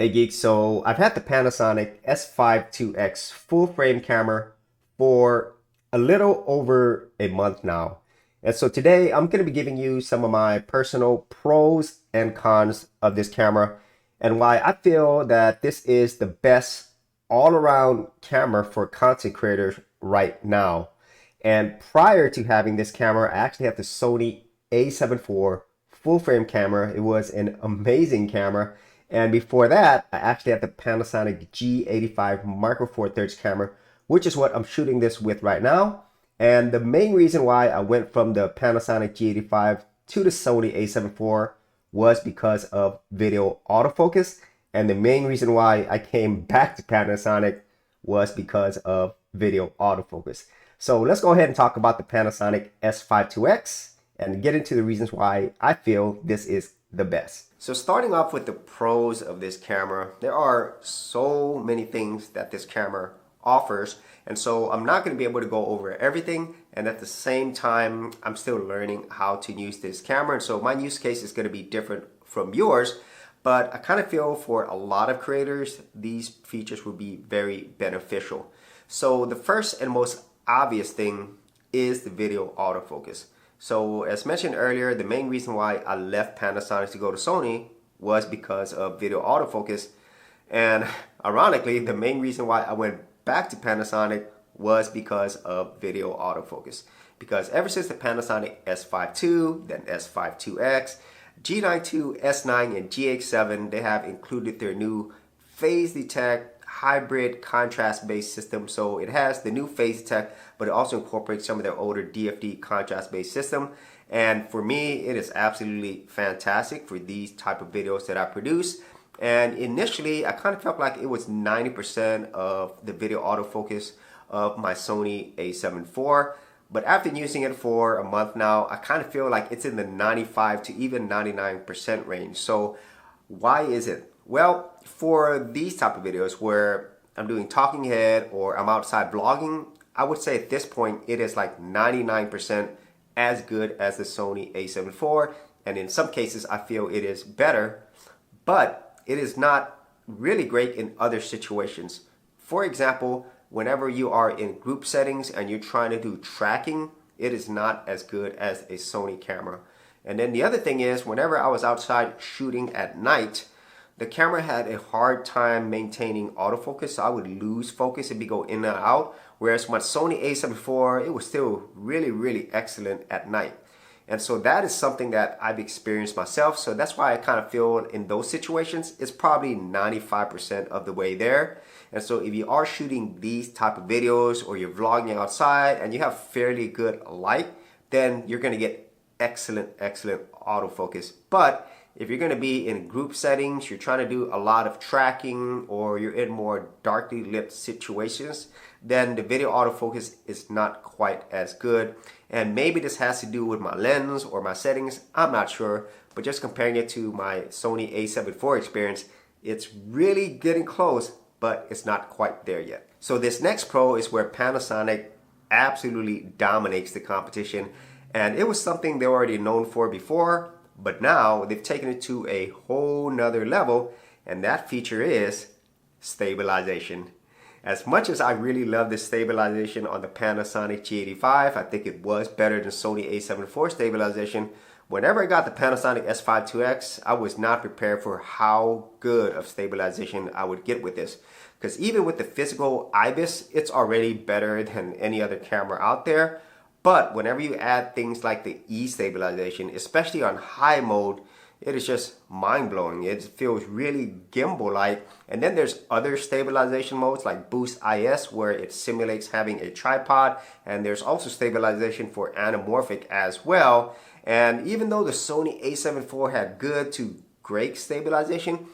Hey Geek, so I've had the Panasonic S5 IIX full frame camera for a little over a month now. And so today I'm going to be giving you some of my personal pros and cons of this camera and why I feel that this is the best all-around camera for content creators right now. And prior to having this camera, I actually have the Sony A7 IV full frame camera. It was an amazing camera. And before that, I actually had the Panasonic G85 Micro Four Thirds camera, which is what I'm shooting this with right now. And the main reason why I went from the Panasonic G85 to the Sony A7 IV was because of video autofocus. And the main reason why I came back to Panasonic was because of video autofocus. So let's go ahead and talk about the Panasonic S5 IIX and get into the reasons why I feel this is the best. So starting off with the pros of this camera, there are so many things that this camera offers, and so I'm not going to be able to go over everything, and at the same time I'm still learning how to use this camera, and so my use case is going to be different from yours, but I kind of feel for a lot of creators these features will be very beneficial. So the first and most obvious thing is the video autofocus. So as mentioned earlier, the main reason why I left Panasonic to go to Sony was because of video autofocus. And ironically, the main reason why I went back to Panasonic was because of video autofocus. Because ever since the Panasonic S5 II, then S5 IIX, G9 II, S9, and GH7, they have included their new phase detect hybrid contrast-based system. So it has the new phase detect, but it also incorporates some of their older DFD contrast-based system. And for me, it is absolutely fantastic for these type of videos that I produce. And initially, I kind of felt like it was 90% of the video autofocus of my Sony A7 IV. But after using it for a month now, I kind of feel like it's in the 95 to even 99% range. So why is it? Well, for these type of videos where I'm doing talking head or I'm outside vlogging, I would say at this point it is like 99% as good as the Sony A7 IV, and in some cases I feel it is better, but it is not really great in other situations. For example, whenever you are in group settings and you're trying to do tracking, it is not as good as a Sony camera. And then the other thing is, whenever I was outside shooting at night, the camera had a hard time maintaining autofocus, so I would lose focus and be go in and out. Whereas my Sony A7 IV, it was still really excellent at night. And so that is something that I've experienced myself. So that's why I kind of feel in those situations, it's probably 95% of the way there. And so if you are shooting these type of videos or you're vlogging outside and you have fairly good light, then you're going to get excellent autofocus. But if you're going to be in group settings, you're trying to do a lot of tracking, or you're in more darkly lit situations, then the video autofocus is not quite as good. And maybe this has to do with my lens or my settings, I'm not sure. But just comparing it to my Sony A7 IV experience, it's really getting close, but it's not quite there yet. So this next pro is where Panasonic absolutely dominates the competition. And it was something they were already known for before, but now they've taken it to a whole nother level, and that feature is stabilization. As much as I really love the stabilization on the Panasonic G85, I think it was better than Sony A7 IV stabilization. Whenever I got the Panasonic S5 IIX, I was not prepared for how good of stabilization I would get with this. Because even with the physical IBIS, it's already better than any other camera out there. But whenever you add things like the E-stabilization, especially on high mode, it is just mind-blowing. It feels really gimbal-like. And then there's other stabilization modes like Boost IS, where it simulates having a tripod. And there's also stabilization for anamorphic as well. And even though the Sony A7 IV had good to great stabilization,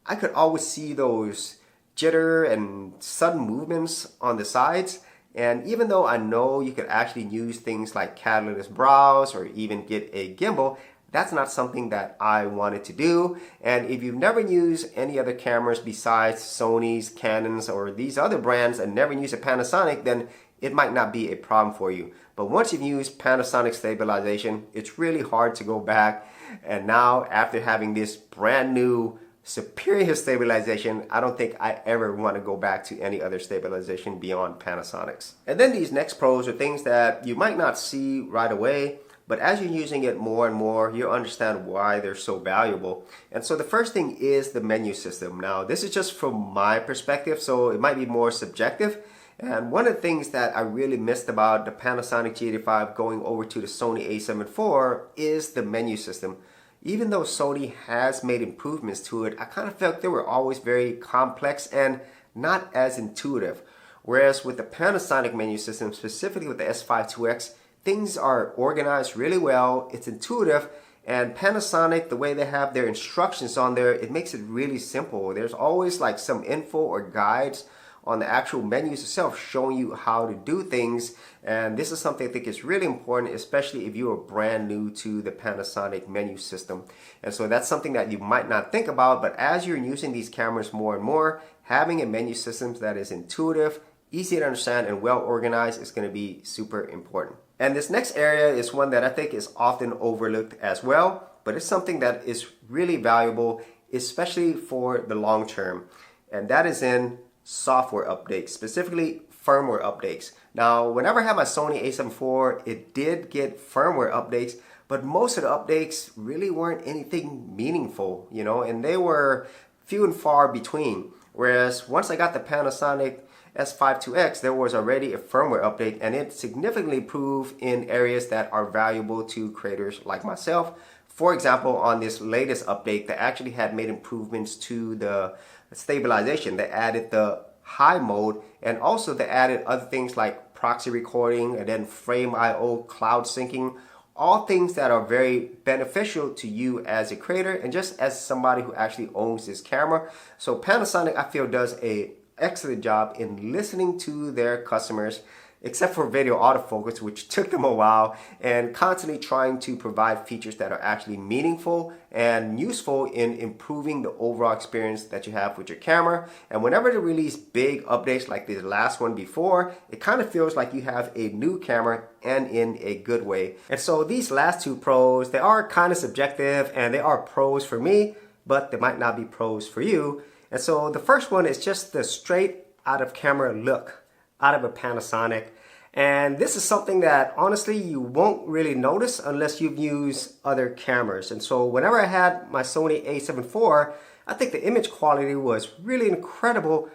I could always see those jitter and sudden movements on the sides. And even though I know you could actually use things like catalyst browse or even get a gimbal, that's not something that I wanted to do. And if you've never used any other cameras besides Sony's, Canon's, or these other brands and never used a Panasonic, then it might not be a problem for you. But once you've used Panasonic stabilization, it's really hard to go back. And now, after having this brand new superior stabilization. I don't think I ever want to go back to any other stabilization beyond Panasonic's. And then these next pros are things that you might not see right away, but as you're using it more and more, you'll understand why they're so valuable. And so the first thing is the menu system. Now, this is just from my perspective, so it might be more subjective. And one of the things that I really missed about the Panasonic G85 going over to the Sony a7 IV is the menu system. Even though Sony has made improvements to it, I kind of felt they were always very complex and not as intuitive. Whereas with the Panasonic menu system, specifically with the S5 IIX, things are organized really well, it's intuitive, and Panasonic, the way they have their instructions on there, it makes it really simple. There's always like some info or guides on the actual menus itself showing you how to do things, and this is something I think is really important, especially if you are brand new to the Panasonic menu system. And so that's something that you might not think about, but as you're using these cameras more and more, having a menu system that is intuitive, easy to understand, and well organized is going to be super important. And this next area is one that I think is often overlooked as well, but it's something that is really valuable, especially for the long term, and that is in software updates, specifically firmware updates. Now, whenever I had my Sony a7 IV, it did get firmware updates, but most of the updates really weren't anything meaningful, you know, and they were few and far between. Whereas once I got the Panasonic S5 IIX, there was already a firmware update, and it significantly improved in areas that are valuable to creators like myself. For example, on this latest update, they actually had made improvements to the stabilization. They added the high mode, and also they added other things like proxy recording and then frame IO, cloud syncing, all things that are very beneficial to you as a creator and just as somebody who actually owns this camera. So Panasonic, I feel, does an excellent job in listening to their customers, except for video autofocus, which took them a while, and constantly trying to provide features that are actually meaningful and useful in improving the overall experience that you have with your camera. And whenever they release big updates like the last one before, it kind of feels like you have a new camera, and in a good way. And so these last two pros, they are kind of subjective, and they are pros for me, but they might not be pros for you. And so the first one is just the straight out of camera look out of a Panasonic. And this is something that honestly you won't really notice unless you've used other cameras. And so whenever I had my Sony a7 IV, I think the image quality was really incredible,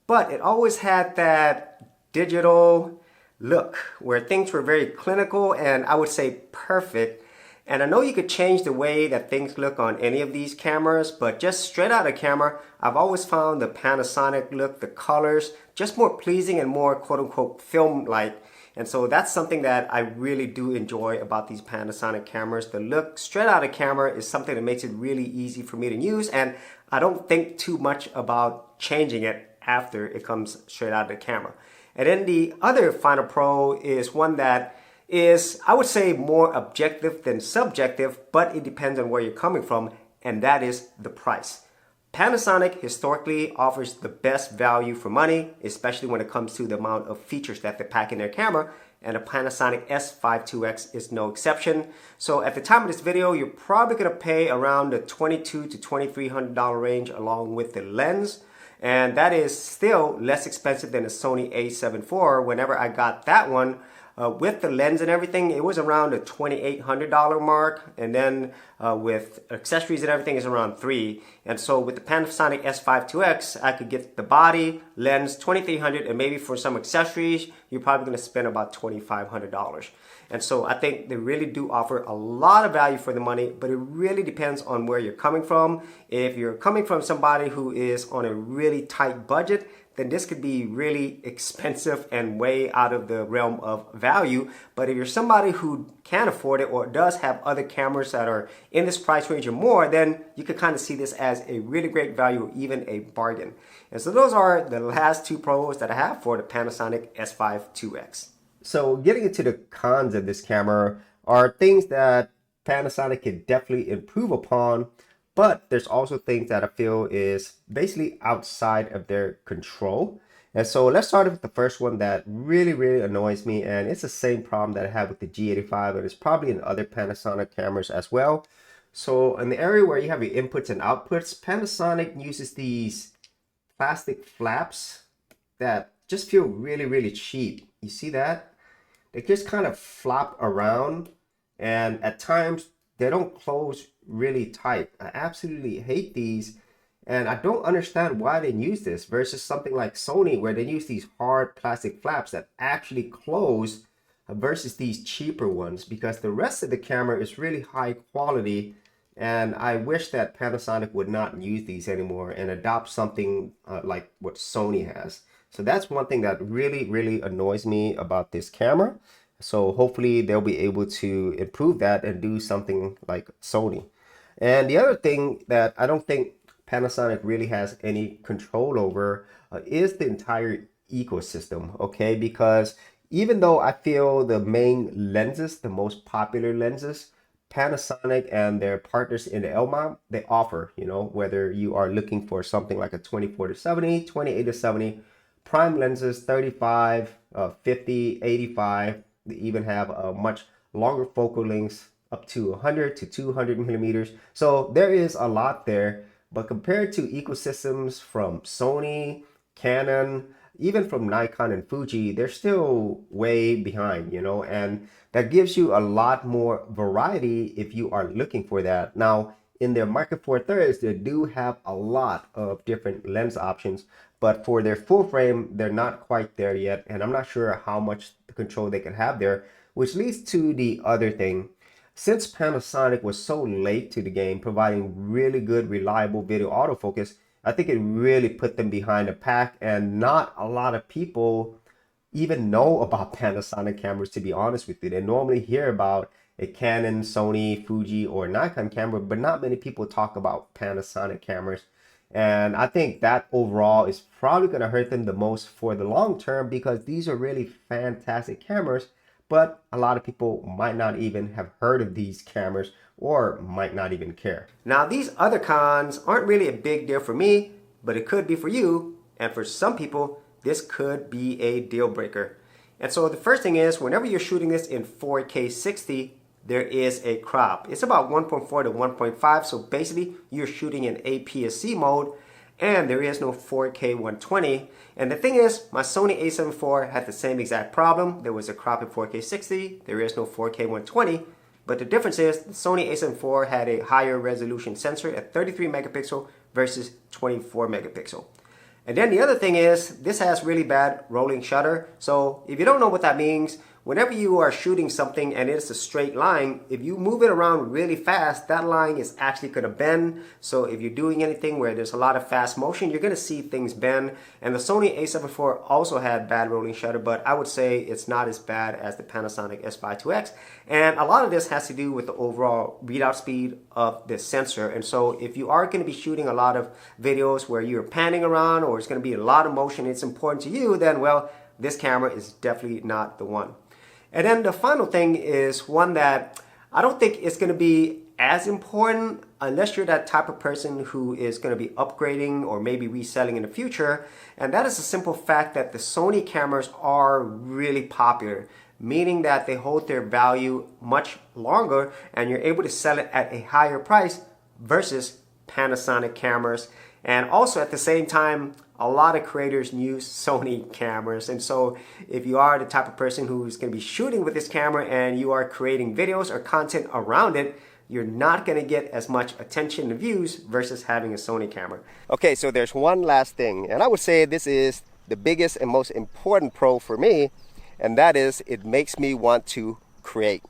but it always had that digital look where things were very clinical and I would say perfect. And I know you could change the way that things look on any of these cameras, but just straight out of camera, I've always found the Panasonic look, the colors, just more pleasing and more quote-unquote film-like. And so that's something that I really do enjoy about these Panasonic cameras. The look straight out of camera is something that makes it really easy for me to use, and I don't think too much about changing it after it comes straight out of the camera. And then the other final pro is one that is, I would say, more objective than subjective, but it depends on where you're coming from, and that is the price. Panasonic historically offers the best value for money, especially when it comes to the amount of features that they pack in their camera, and the Panasonic S5 IIX is no exception. So at the time of this video, you're probably going to pay around the $2,200 to $2,300 range along with the lens. And that is still less expensive than the Sony a7 IV. Whenever I got that one, with the lens and everything, it was around the $2,800 mark, and then with accessories and everything is around $3,000. And so with the Panasonic S5 IIX, I could get the body, lens, $2,300, and maybe for some accessories, you're probably going to spend about $2,500. And so I think they really do offer a lot of value for the money, but it really depends on where you're coming from. If you're coming from somebody who is on a really tight budget, then this could be really expensive and way out of the realm of value. But if you're somebody who can afford it or does have other cameras that are in this price range or more, then you could kind of see this as a really great value or even a bargain. And so those are the last two pros that I have for the Panasonic S5 IIX. So getting into the cons of this camera are things that Panasonic can definitely improve upon, but there's also things that I feel is basically outside of their control. And so let's start with the first one that really annoys me, and it's the same problem that I have with the G85, and it's probably in other Panasonic cameras as well. So in the area where you have your inputs and outputs, Panasonic uses these plastic flaps that just feel really, really cheap. You see that? They just kind of flop around, and at times they don't close really tight. I absolutely hate these, and I don't understand why they use this versus something like Sony where they use these hard plastic flaps that actually close versus these cheaper ones, because the rest of the camera is really high quality, and I wish that Panasonic would not use these anymore and adopt something like what Sony has. So that's one thing that really, really annoys me about this camera. So hopefully they'll be able to improve that and do something like Sony. And the other thing that I don't think Panasonic really has any control over is the entire ecosystem, okay? Because even though I feel the main lenses, the most popular lenses, Panasonic and their partners in the L mount, they offer, you know, whether you are looking for something like a 24 to 70, 28 to 70, prime lenses, 35, 50, 85. They even have a much longer focal lengths up to 100 to 200 millimeters. So there is a lot there, but compared to ecosystems from Sony, Canon, even from Nikon and Fuji, they're still way behind, you know, and that gives you a lot more variety if you are looking for that. Now, in their Market Four Thirds, they do have a lot of different lens options, but for their full frame, they're not quite there yet, and I'm not sure how much control they can have there, which leads to the other thing. Since Panasonic was so late to the game, providing really good, reliable video autofocus, I think it really put them behind the pack, and not a lot of people even know about Panasonic cameras, to be honest with you. They normally hear about a Canon, Sony, Fuji, or Nikon camera, but not many people talk about Panasonic cameras. And I think that overall is probably going to hurt them the most for the long term, because these are really fantastic cameras, but a lot of people might not even have heard of these cameras or might not even care. Now, these other cons aren't really a big deal for me, but it could be for you. And for some people, this could be a deal breaker. And so the first thing is, whenever you're shooting this in 4K 60, there is a crop. It's about 1.4 to 1.5. So basically you're shooting in APS-C mode, and there is no 4K 120. And the thing is, my Sony a7 IV had the same exact problem. There was a crop in 4K 60. There is no 4K 120. But the difference is the Sony a7 IV had a higher resolution sensor at 33 megapixel versus 24 megapixel. And then the other thing is, this has really bad rolling shutter. So if you don't know what that means, whenever you are shooting something and it's a straight line, if you move it around really fast, that line is actually going to bend. So if you're doing anything where there's a lot of fast motion, you're going to see things bend. And the Sony a7 IV also had bad rolling shutter, but I would say it's not as bad as the Panasonic S5 IIX. And a lot of this has to do with the overall readout speed of the sensor. And so if you are going to be shooting a lot of videos where you're panning around, or it's going to be a lot of motion, it's important to you, then well, this camera is definitely not the one. And then the final thing is one that I don't think is going to be as important unless you're that type of person who is going to be upgrading or maybe reselling in the future. And that is the simple fact that the Sony cameras are really popular, meaning that they hold their value much longer and you're able to sell it at a higher price versus Panasonic cameras. And also at the same time, a lot of creators use Sony cameras. And so if you are the type of person who's going to be shooting with this camera and you are creating videos or content around it, you're not going to get as much attention and views versus having a Sony camera. Okay, so there's one last thing, and I would say this is the biggest and most important pro for me, and that is it makes me want to create.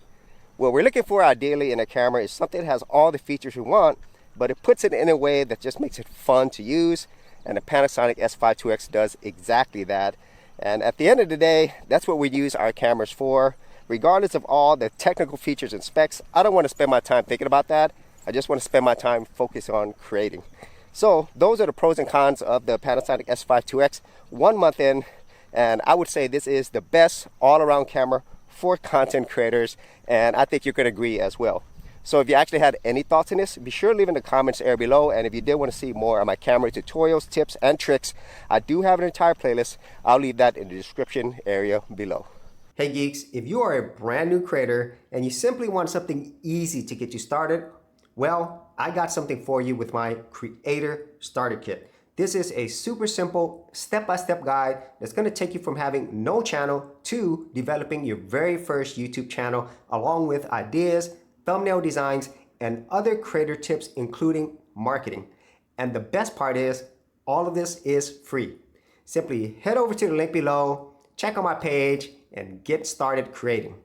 What we're looking for ideally in a camera is something that has all the features we want, but it puts it in a way that just makes it fun to use. And the Panasonic S5 IIX does exactly that. And at the end of the day, that's what we use our cameras for. Regardless of all the technical features and specs, I don't want to spend my time thinking about that. I just want to spend my time focused on creating. So those are the pros and cons of the Panasonic S5 IIX 1 month in. And I would say this is the best all-around camera for content creators. And I think you're going to agree as well. So if you actually had any thoughts on this, be sure to leave in the comments area below. And if you did want to see more of my camera tutorials, tips, and tricks, I do have an entire playlist. I'll leave that in the description area below. Hey geeks, if you are a brand new creator and you simply want something easy to get you started, Well, I got something for you with my Creator Starter Kit. This is a super simple step-by-step guide that's going to take you from having no channel to developing your very first YouTube channel, along with ideas, thumbnail designs, and other creator tips, including marketing. And the best part is, all of this is free. Simply head over to the link below, check out my page, and get started creating.